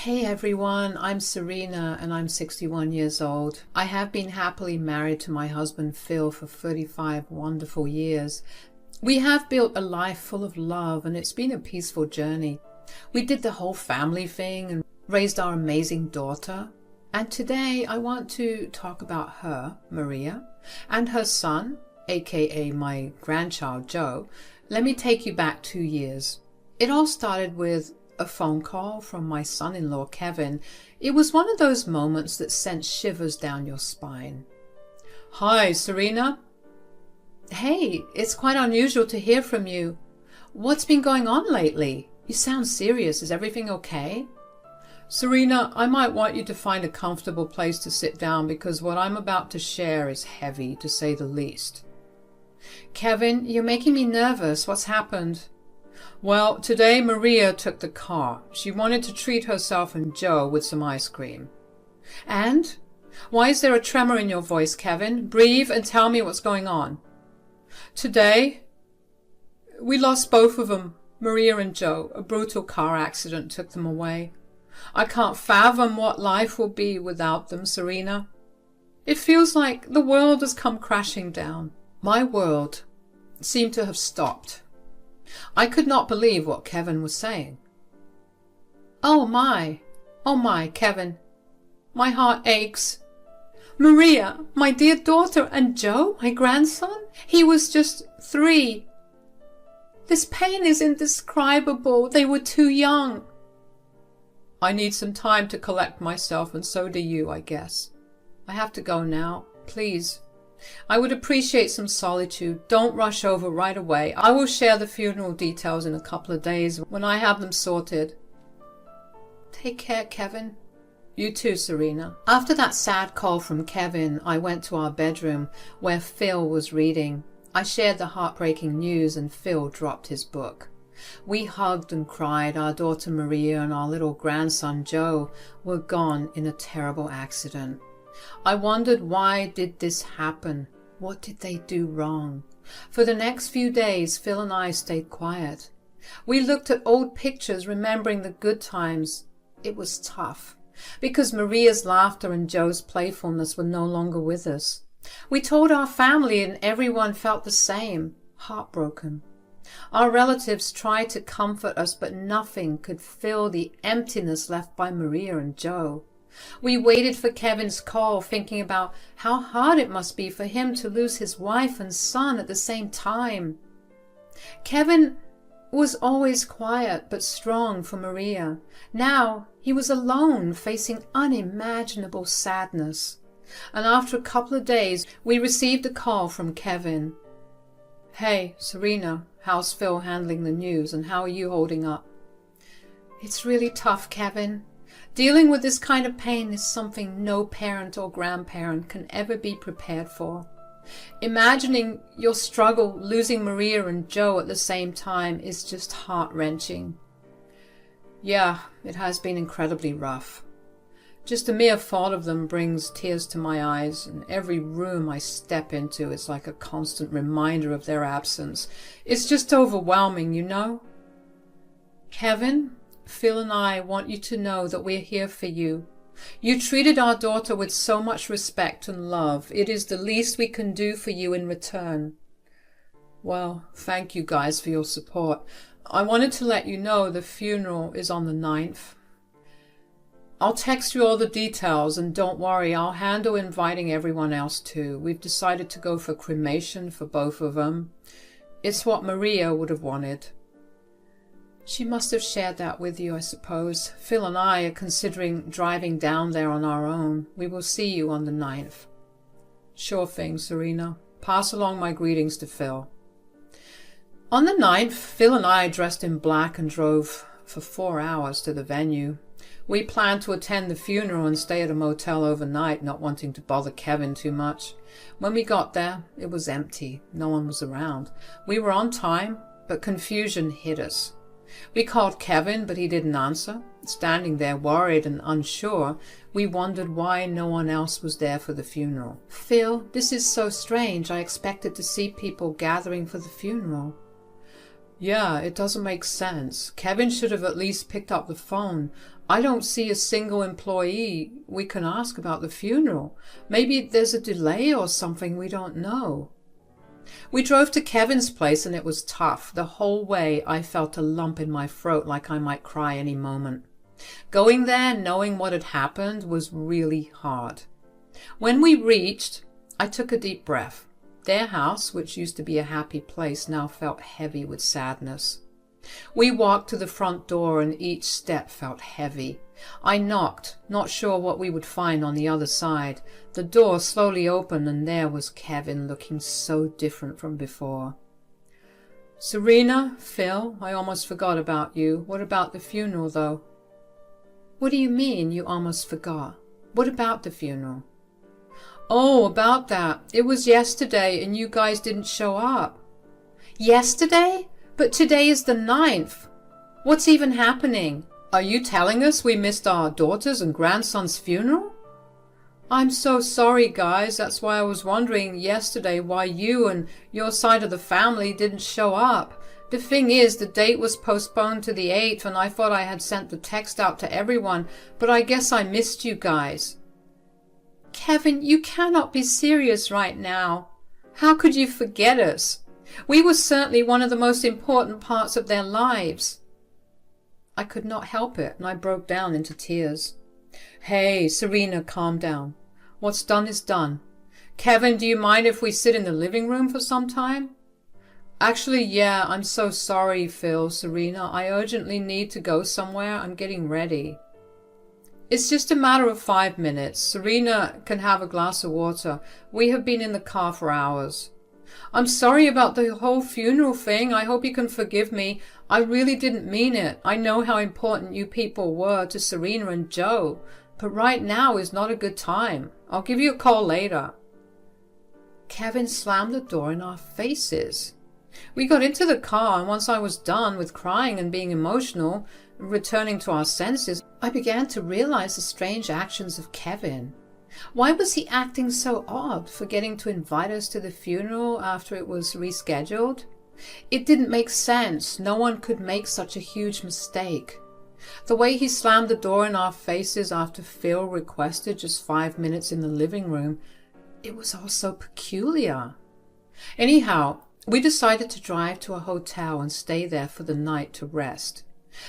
Hey everyone, I'm Serena and I'm 61 years old. I have been happily married to my husband Phil for 35 wonderful years. We have built a life full of love and it's been a peaceful journey. We did the whole family thing and raised our amazing daughter. And today I want to talk about her, Maria, and her son, aka my grandchild Joe. Let me take you back 2 years. It all started with a phone call from my son-in-law Kevin. It was one of those moments that sent shivers down your spine. Hi, Serena. Hey, it's quite unusual to hear from you. What's been going on lately? You sound serious. Is everything okay? Serena, I might want you to find a comfortable place to sit down because what I'm about to share is heavy, to say the least. Kevin, you're making me nervous. What's happened? Well, today Maria took the car. She wanted to treat herself and Joe with some ice cream. And? Why is there a tremor in your voice, Kevin? Breathe and tell me what's going on. Today, we lost both of them, Maria and Joe. A brutal car accident took them away. I can't fathom what life will be without them, Serena. It feels like the world has come crashing down. My world seemed to have stopped. I could not believe what Kevin was saying. Oh my, Kevin. My heart aches. Maria, my dear daughter, and Joe, my grandson, he was just 3. This pain is indescribable. They were too young. I need some time to collect myself, and so do you, I guess. I have to go now. Please. I would appreciate some solitude. Don't rush over right away. I will share the funeral details in a couple of days when I have them sorted. Take care, Kevin. You too, Serena. After that sad call from Kevin, I went to our bedroom where Phil was reading. I shared the heartbreaking news and Phil dropped his book. We hugged and cried. Our daughter Maria and our little grandson Joe were gone in a terrible accident. I wondered, why did this happen? What did they do wrong? For the next few days, Phil and I stayed quiet. We looked at old pictures, remembering the good times. It was tough, because Maria's laughter and Joe's playfulness were no longer with us. We told our family and everyone felt the same, heartbroken. Our relatives tried to comfort us, but nothing could fill the emptiness left by Maria and Joe. We waited for Kevin's call, thinking about how hard it must be for him to lose his wife and son at the same time. Kevin was always quiet but strong for Maria. Now he was alone, facing unimaginable sadness. And after a couple of days, we received a call from Kevin. Hey, Serena, how's Phil handling the news and how are you holding up? It's really tough, Kevin. Dealing with this kind of pain is something no parent or grandparent can ever be prepared for. Imagining your struggle losing Maria and Joe at the same time is just heart-wrenching. Yeah, it has been incredibly rough. Just the mere thought of them brings tears to my eyes, and every room I step into is like a constant reminder of their absence. It's just overwhelming, you know? Kevin, Phil and I want you to know that we're here for you. You treated our daughter with so much respect and love. It is the least we can do for you in return. Well, thank you guys for your support. I wanted to let you know the funeral is on the 9th. I'll text you all the details, and don't worry, I'll handle inviting everyone else too. We've decided to go for cremation for both of them. It's what Maria would have wanted. She must have shared that with you, I suppose. Phil and I are considering driving down there on our own. We will see you on the 9th. Sure thing, Serena. Pass along my greetings to Phil. On the 9th, Phil and I dressed in black and drove for 4 hours to the venue. We planned to attend the funeral and stay at a motel overnight, not wanting to bother Kevin too much. When we got there, it was empty. No one was around. We were on time, but confusion hit us. We called Kevin, but he didn't answer. Standing there worried and unsure, we wondered why no one else was there for the funeral. Phil, this is so strange. I expected to see people gathering for the funeral. Yeah, it doesn't make sense. Kevin should have at least picked up the phone. I don't see a single employee we can ask about the funeral. Maybe there's a delay or something we don't know. We drove to Kevin's place and it was tough. The whole way I felt a lump in my throat like I might cry any moment. Going there, knowing what had happened, was really hard. When we reached, I took a deep breath. Their house, which used to be a happy place, now felt heavy with sadness. We walked to the front door and each step felt heavy. I knocked, not sure what we would find on the other side. The door slowly opened and there was Kevin, looking so different from before. Serena, Phil, I almost forgot about you. What about the funeral, though? What do you mean, you almost forgot? What about the funeral? Oh, about that. It was yesterday and you guys didn't show up. Yesterday? But today is the 9th. What's even happening? Are you telling us we missed our daughter's and grandson's funeral? I'm so sorry, guys. That's why I was wondering yesterday why you and your side of the family didn't show up. The thing is, the date was postponed to the 8th and I thought I had sent the text out to everyone, but I guess I missed you guys. Kevin, you cannot be serious right now. How could you forget us? We were certainly one of the most important parts of their lives. I could not help it, and I broke down into tears. Hey, Serena, calm down. What's done is done. Kevin, do you mind if we sit in the living room for some time? Actually, yeah, I'm so sorry, Phil, Serena. I urgently need to go somewhere. I'm getting ready. It's just a matter of 5 minutes. Serena can have a glass of water. We have been in the car for hours. I'm sorry about the whole funeral thing. I hope you can forgive me. I really didn't mean it. I know how important you people were to Serena and Joe, but right now is not a good time. I'll give you a call later. Kevin slammed the door in our faces. We got into the car, and once I was done with crying and being emotional, returning to our senses, I began to realize the strange actions of Kevin. Why was he acting so odd, forgetting to invite us to the funeral after it was rescheduled? It didn't make sense. No one could make such a huge mistake. The way he slammed the door in our faces after Phil requested just 5 minutes in the living room, it was all so peculiar. Anyhow, we decided to drive to a hotel and stay there for the night to rest.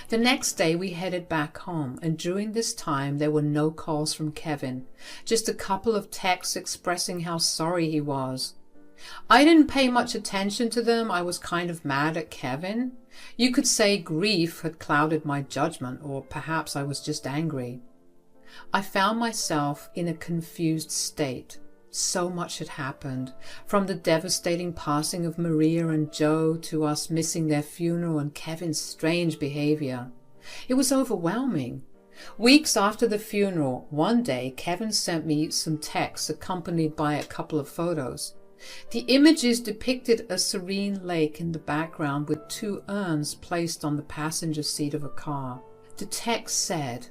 The next day we headed back home, and during this time there were no calls from Kevin, just a couple of texts expressing how sorry he was. I didn't pay much attention to them. I was kind of mad at Kevin. You could say grief had clouded my judgment, or perhaps I was just angry. I found myself in a confused state. So much had happened, from the devastating passing of Maria and Joe to us missing their funeral and Kevin's strange behavior. It was overwhelming. Weeks after the funeral, one day Kevin sent me some texts accompanied by a couple of photos. The images depicted a serene lake in the background with 2 urns placed on the passenger seat of a car. The text said,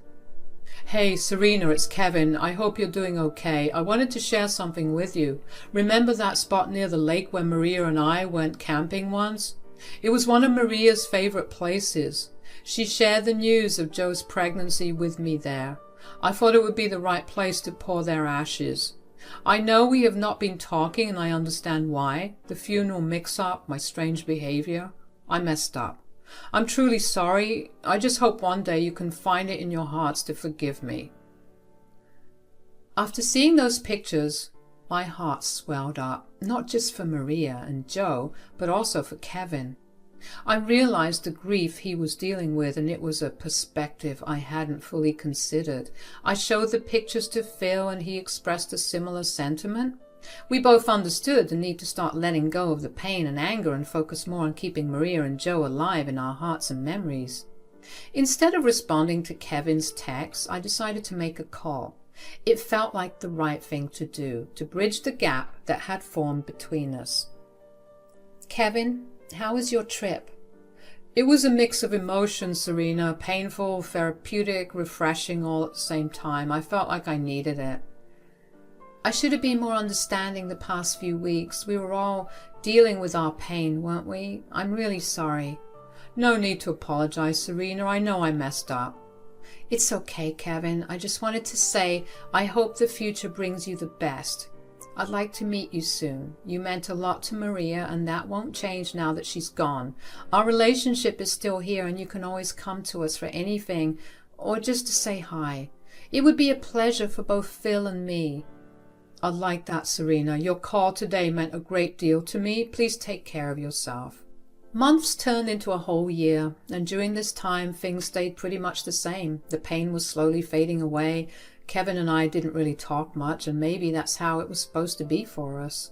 Hey, Serena, it's Kevin. I hope you're doing okay. I wanted to share something with you. Remember that spot near the lake where Maria and I went camping once? It was one of Maria's favorite places. She shared the news of Joe's pregnancy with me there. I thought it would be the right place to pour their ashes. I know we have not been talking, and I understand why. The funeral mix-up, my strange behavior. I messed up. I'm truly sorry. I just hope one day you can find it in your hearts to forgive me. After seeing those pictures, my heart swelled up, not just for Maria and Joe, but also for Kevin. I realized the grief he was dealing with, and it was a perspective I hadn't fully considered. I showed the pictures to Phil, and he expressed a similar sentiment. We both understood the need to start letting go of the pain and anger and focus more on keeping Maria and Joe alive in our hearts and memories. Instead of responding to Kevin's text, I decided to make a call. It felt like the right thing to do, to bridge the gap that had formed between us. Kevin, how was your trip? It was a mix of emotions, Serena, painful, therapeutic, refreshing all at the same time. I felt like I needed it. I should have been more understanding the past few weeks. We were all dealing with our pain, weren't we? I'm really sorry. No need to apologize, Serena. I know I messed up. It's okay, Kevin. I just wanted to say I hope the future brings you the best. I'd like to meet you soon. You meant a lot to Maria, and that won't change now that she's gone. Our relationship is still here, and you can always come to us for anything or just to say hi. It would be a pleasure for both Phil and me. I'd like that, Serena. Your call today meant a great deal to me. Please take care of yourself. Months turned into a whole year, and during this time things stayed pretty much the same. The pain was slowly fading away. Kevin and I didn't really talk much, and maybe that's how it was supposed to be for us.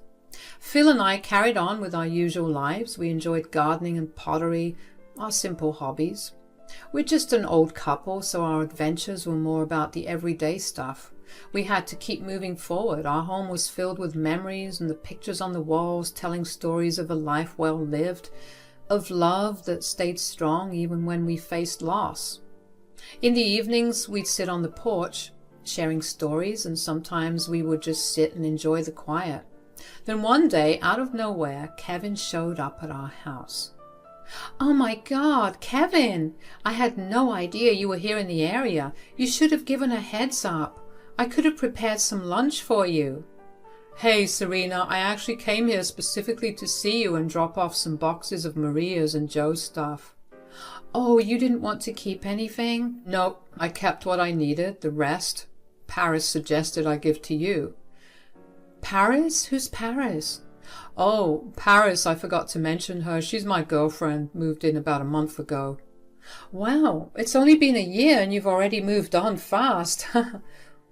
Phil and I carried on with our usual lives. We enjoyed gardening and pottery, our simple hobbies. We're just an old couple, so our adventures were more about the everyday stuff. We had to keep moving forward. Our home was filled with memories, and the pictures on the walls telling stories of a life well lived, of love that stayed strong even when we faced loss. In the evenings, we'd sit on the porch, sharing stories, and sometimes we would just sit and enjoy the quiet. Then one day, out of nowhere, Kevin showed up at our house. Oh my God, Kevin! I had no idea you were here in the area. You should have given a heads up. I could have prepared some lunch for you. Hey, Serena, I actually came here specifically to see you and drop off some boxes of Maria's and Joe's stuff. Oh, you didn't want to keep anything? Nope, I kept what I needed. The rest, Paris suggested I give to you. Paris? Who's Paris? Oh, Paris, I forgot to mention her. She's my girlfriend, moved in about a month ago. Wow, it's only been a year and you've already moved on fast.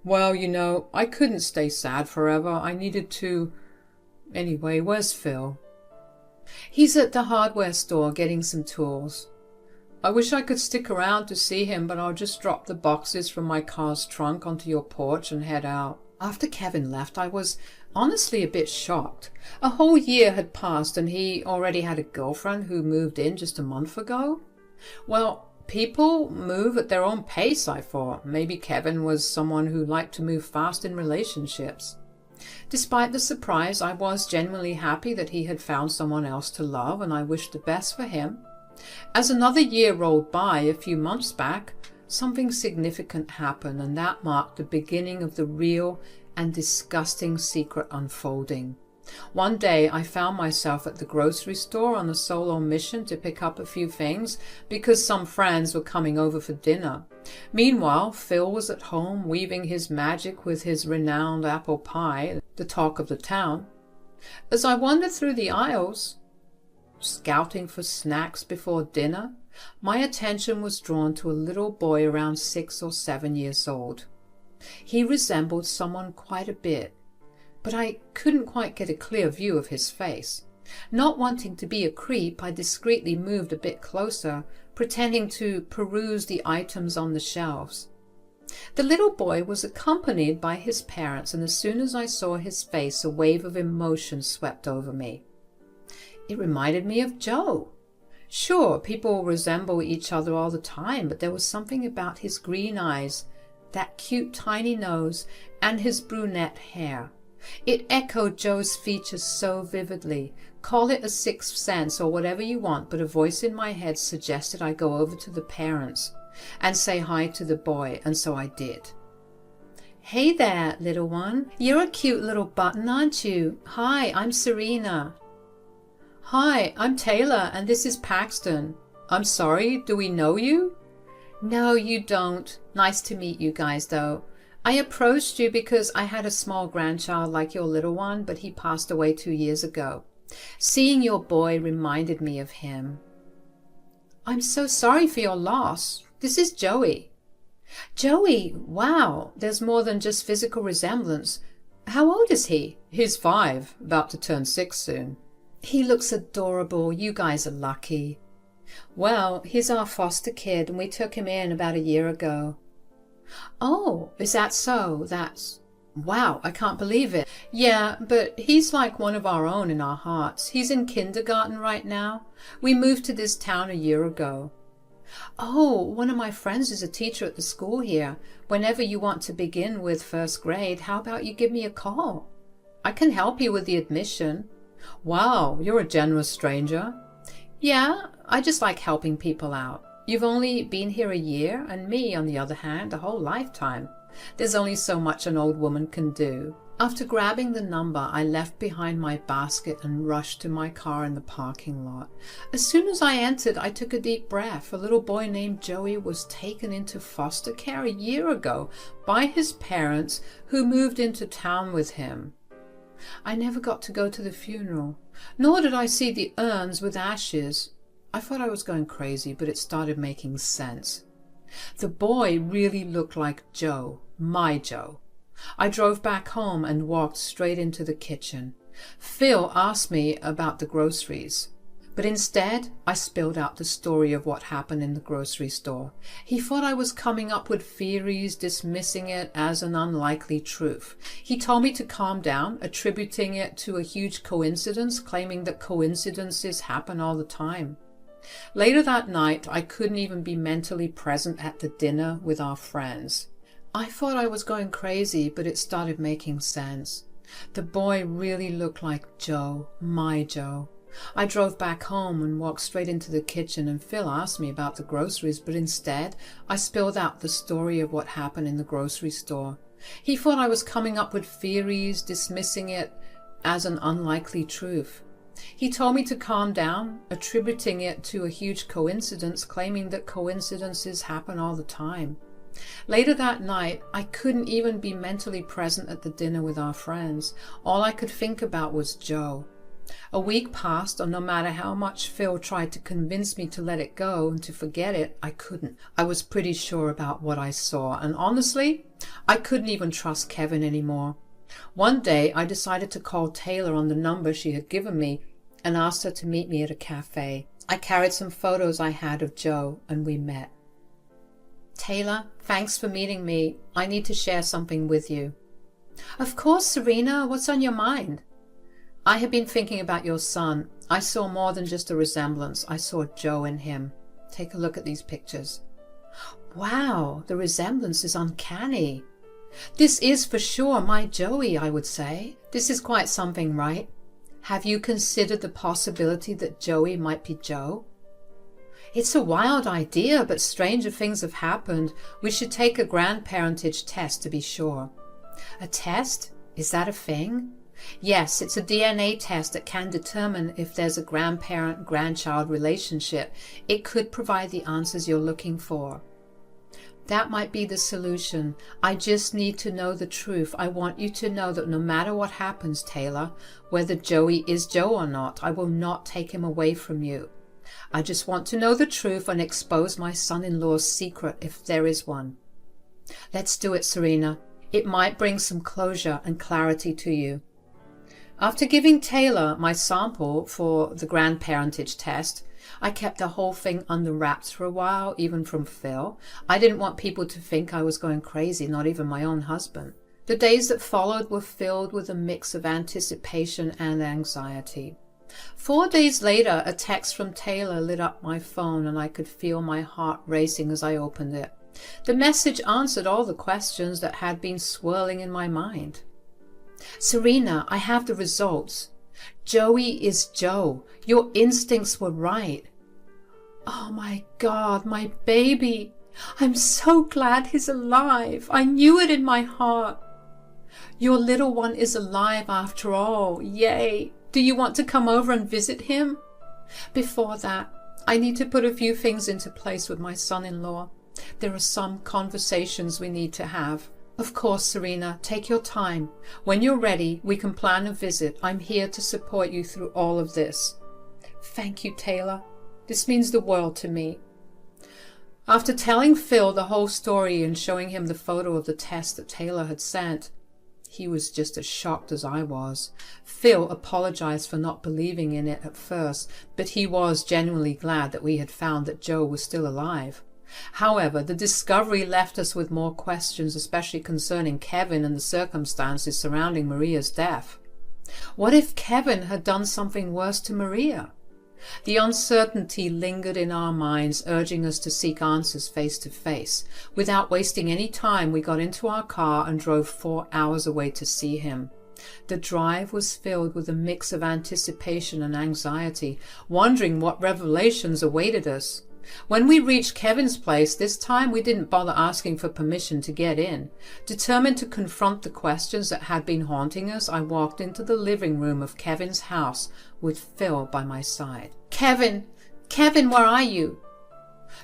Well, you know, I couldn't stay sad forever. I needed to... Anyway, where's Phil? He's at the hardware store getting some tools. I wish I could stick around to see him, but I'll just drop the boxes from my car's trunk onto your porch and head out. After Kevin left, I was honestly a bit shocked. A whole year had passed and he already had a girlfriend who moved in just a month ago. Well, people move at their own pace, I thought. Maybe Kevin was someone who liked to move fast in relationships. Despite the surprise, I was genuinely happy that he had found someone else to love, and I wished the best for him. As another year rolled by, a few months back, something significant happened, and that marked the beginning of the real and disgusting secret unfolding. One day I found myself at the grocery store on a solo mission to pick up a few things because some friends were coming over for dinner. Meanwhile, Phil was at home weaving his magic with his renowned apple pie, the talk of the town. As I wandered through the aisles, scouting for snacks before dinner, my attention was drawn to a little boy around 6 or 7 years old. He resembled someone quite a bit, but I couldn't quite get a clear view of his face. Not wanting to be a creep, I discreetly moved a bit closer, pretending to peruse the items on the shelves. The little boy was accompanied by his parents, and as soon as I saw his face, a wave of emotion swept over me. It reminded me of Joe. Sure, people resemble each other all the time, but there was something about his green eyes, that cute tiny nose, and his brunette hair. It echoed Joe's features so vividly. Call it a sixth sense or whatever you want, but a voice in my head suggested I go over to the parents and say hi to the boy, and so I did. Hey there, little one. You're a cute little button, aren't you? Hi, I'm Serena. Hi, I'm Taylor, and this is Paxton. I'm sorry, do we know you? No, you don't. Nice to meet you guys, though. I approached you because I had a small grandchild like your little one, but he passed away 2 years ago. Seeing your boy reminded me of him. I'm so sorry for your loss. This is Joey. Joey, wow, there's more than just physical resemblance. How old is he? He's 5, about to turn 6 soon. He looks adorable. You guys are lucky. Well, he's our foster kid, and we took him in about a year ago. Oh, is that so? That's... Wow, I can't believe it. Yeah, but he's like one of our own in our hearts. He's in kindergarten right now. We moved to this town a year ago. Oh, one of my friends is a teacher at the school here. Whenever you want to begin with first grade, how about you give me a call? I can help you with the admission. Wow, you're a generous stranger. Yeah, I just like helping people out. You've only been here a year, and me, on the other hand, a whole lifetime. There's only so much an old woman can do. After grabbing the number, I left behind my basket and rushed to my car in the parking lot. As soon as I entered, I took a deep breath. A little boy named Joey was taken into foster care a year ago by his parents, who moved into town with him. I never got to go to the funeral, nor did I see the urns with ashes. I thought I was going crazy, but it started making sense. The boy really looked like Joe, my Joe. I drove back home and walked straight into the kitchen. Phil asked me about the groceries, but instead I spilled out the story of what happened in the grocery store. He thought I was coming up with theories, dismissing it as an unlikely truth. He told me to calm down, attributing it to a huge coincidence, claiming that coincidences happen all the time. Later that night, I couldn't even be mentally present at the dinner with our friends. I thought I was going crazy, but it started making sense. The boy really looked like Joe, my Joe. I drove back home and walked straight into the kitchen, and Phil asked me about the groceries, but instead I spilled out the story of what happened in the grocery store. He thought I was coming up with theories, dismissing it as an unlikely truth. He told me to calm down, attributing it to a huge coincidence, claiming that coincidences happen all the time. Later that night, I couldn't even be mentally present at the dinner with our friends. All I could think about was Joe. A week passed, and no matter how much Phil tried to convince me to let it go and to forget it, I couldn't. I was pretty sure about what I saw, and honestly, I couldn't even trust Kevin anymore. One day, I decided to call Taylor on the number she had given me and asked her to meet me at a cafe. I carried some photos I had of Joe, and we met. Taylor, thanks for meeting me. I need to share something with you. Of course, Serena. What's on your mind? I have been thinking about your son. I saw more than just a resemblance. I saw Joe in him. Take a look at these pictures. Wow, the resemblance is uncanny. This is for sure my Joey, I would say. This is quite something, right? Have you considered the possibility that Joey might be Joe? It's a wild idea, but stranger things have happened. We should take a grandparentage test to be sure. A test? Is that a thing? Yes, it's a DNA test that can determine if there's a grandparent-grandchild relationship. It could provide the answers you're looking for. That might be the solution. I just need to know the truth. I want you to know that no matter what happens, Taylor, whether Joey is Joe or not, I will not take him away from you. I just want to know the truth and expose my son-in-law's secret if there is one. Let's do it, Serena. It might bring some closure and clarity to you. After giving Taylor my sample for the grandparentage test, I kept the whole thing under wraps for a while, even from Phil. I didn't want people to think I was going crazy, not even my own husband. The days that followed were filled with a mix of anticipation and anxiety. 4 days later, a text from Taylor lit up my phone, and I could feel my heart racing as I opened it. The message answered all the questions that had been swirling in my mind. Serena, I have the results. Joey is Joe. Your instincts were right. Oh my God, my baby. I'm so glad he's alive. I knew it in my heart. Your little one is alive after all. Yay. Do you want to come over and visit him? Before that, I need to put a few things into place with my son-in-law. There are some conversations we need to have. Of course, Serena, take your time. When you're ready, we can plan a visit. I'm here to support you through all of this. Thank you, Taylor. This means the world to me. After telling Phil the whole story and showing him the photo of the test that Taylor had sent, he was just as shocked as I was. Phil apologized for not believing in it at first, but he was genuinely glad that we had found that Joe was still alive. However, the discovery left us with more questions, especially concerning Kevin and the circumstances surrounding Maria's death. What if Kevin had done something worse to Maria? The uncertainty lingered in our minds, urging us to seek answers face to face. Without wasting any time, we got into our car and drove 4 hours away to see him. The drive was filled with a mix of anticipation and anxiety, wondering what revelations awaited us. When we reached Kevin's place, this time we didn't bother asking for permission to get in. Determined to confront the questions that had been haunting us, I walked into the living room of Kevin's house with Phil by my side. Kevin, where are you?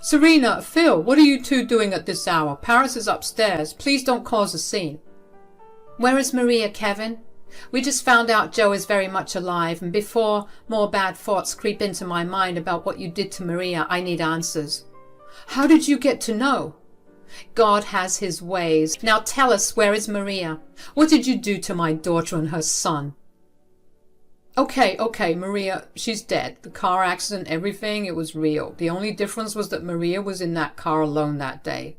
Serena, Phil, what are you two doing at this hour? Paris is upstairs. Please don't cause a scene. Where is Maria, Kevin? We just found out Joe is very much alive, and before more bad thoughts creep into my mind about what you did to Maria, I need answers. How did you get to know? God has his ways. Now tell us, where is Maria? What did you do to my daughter and her son? Okay, Maria, she's dead. The car accident, everything, it was real. The only difference was that Maria was in that car alone that day.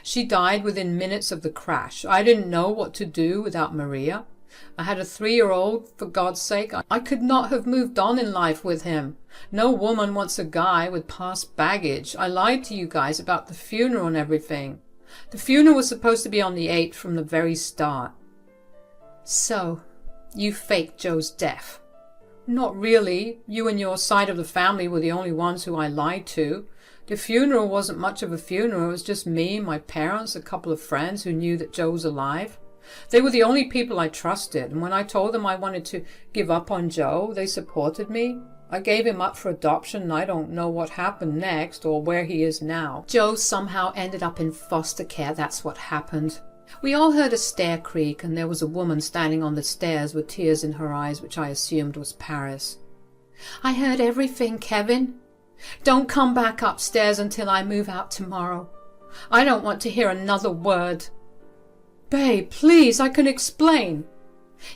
She died within minutes of the crash. I didn't know what to do without Maria. I had a 3-year-old, for God's sake. I could not have moved on in life with him. No woman wants a guy with past baggage. I lied to you guys about the funeral and everything. The funeral was supposed to be on the 8th from the very start. So, you faked Joe's death. Not really. You and your side of the family were the only ones who I lied to. The funeral wasn't much of a funeral. It was just me, my parents, a couple of friends who knew that Joe was alive. They were the only people I trusted, and when I told them I wanted to give up on Joe, they supported me. I gave him up for adoption, and I don't know what happened next or where he is now. Joe somehow ended up in foster care, that's what happened. We all heard a stair creak, and there was a woman standing on the stairs with tears in her eyes, which I assumed was Paris. I heard everything, Kevin. Don't come back upstairs until I move out tomorrow. I don't want to hear another word. Babe, please, I can explain.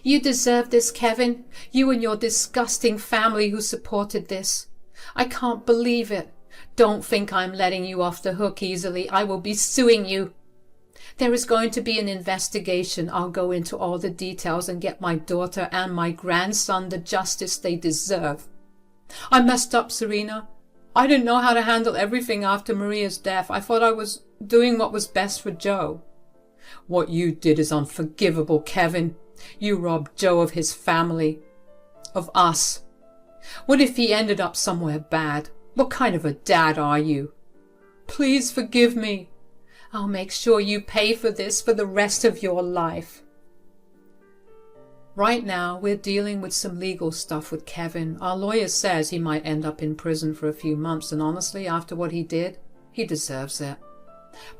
You deserve this, Kevin. You and your disgusting family who supported this. I can't believe it. Don't think I'm letting you off the hook easily. I will be suing you. There is going to be an investigation. I'll go into all the details and get my daughter and my grandson the justice they deserve. I messed up, Serena. I didn't know how to handle everything after Maria's death. I thought I was doing what was best for Joe. What you did is unforgivable, Kevin. You robbed Joe of his family. Of us. What if he ended up somewhere bad? What kind of a dad are you? Please forgive me. I'll make sure you pay for this for the rest of your life. Right now, we're dealing with some legal stuff with Kevin. Our lawyer says he might end up in prison for a few months, and honestly, after what he did, he deserves it.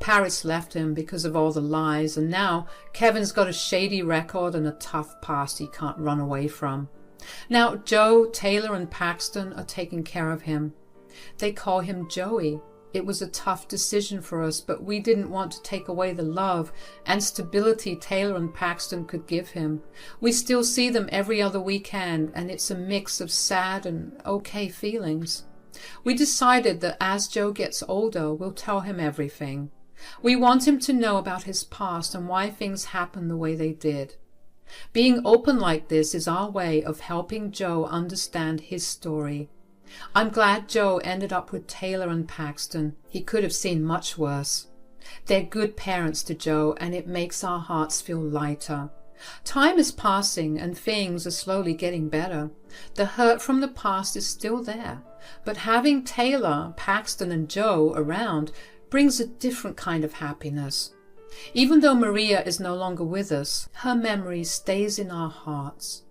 Paris left him because of all the lies, and now Kevin's got a shady record and a tough past he can't run away from. Now Joe, Taylor and Paxton are taking care of him. They call him Joey. It was a tough decision for us, but we didn't want to take away the love and stability Taylor and Paxton could give him. We still see them every other weekend, and it's a mix of sad and okay feelings. We decided that as Joe gets older, we'll tell him everything. We want him to know about his past and why things happened the way they did. Being open like this is our way of helping Joe understand his story. I'm glad Joe ended up with Taylor and Paxton. He could have seen much worse. They're good parents to Joe, and it makes our hearts feel lighter. Time is passing and things are slowly getting better. The hurt from the past is still there, but having Taylor, Paxton and Joe around brings a different kind of happiness. Even though Maria is no longer with us, her memory stays in our hearts.